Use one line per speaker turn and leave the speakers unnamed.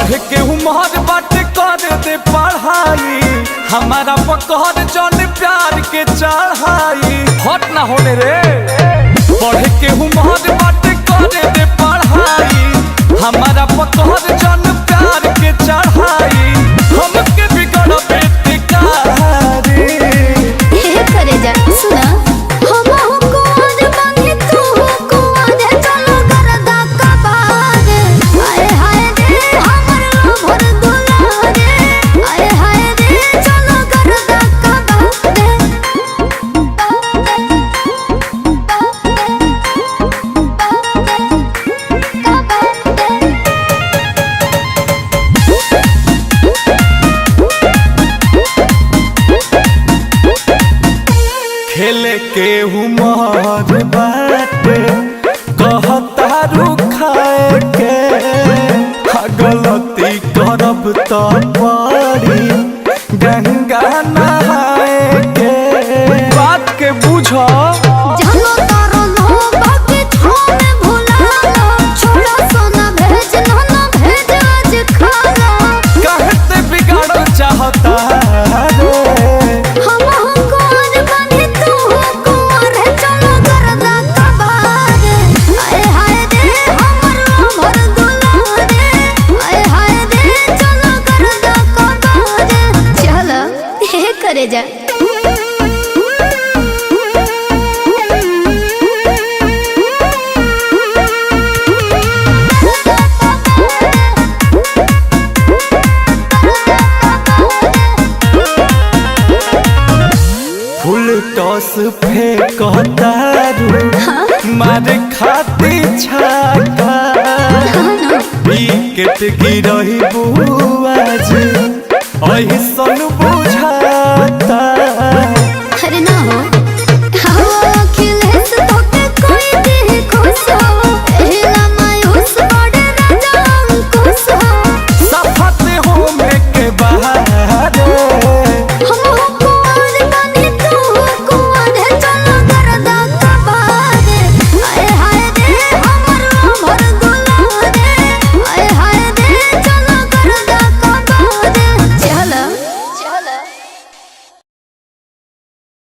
बढ़ के उम्र बात कर दे पढ़ाई, हमारा पकड़ जन प्यार के चढ़ाई। हट ना होने रे, बढ़ के उम्र बात कर दे पढ़ाई, हमारा पकड़ जन प्यार के चढ़ाई। हमके बिगड़ बेटिकारी
करे जा सुना हम को आज मांगे तू को आज चलो करदा कबार। आए हाय रे हमर भर दुलारे, आए हाय रे चलो करदा कबार।
खेले के उमर बाटे कहता रुखाए के, गलती करब तो पड़ी गंगा नहाए के। बात के बुझो
जानो तारो नो बाकी छोड़ भुला छोड़ा सोना भेज ना भेज आज खाना।
कहते बिगाड़ चाहता रे,
हम को आज मांगे तू को रे चलो करदा कबार। आए हाय रे हमर भर दुलारे, आए हाय रे चलो करदा कबार। चलो हे करे जा
फुल टॉस फेंकता रू मारे खाती छाका, विकेट गिरही बुआज ऐसन बुझाता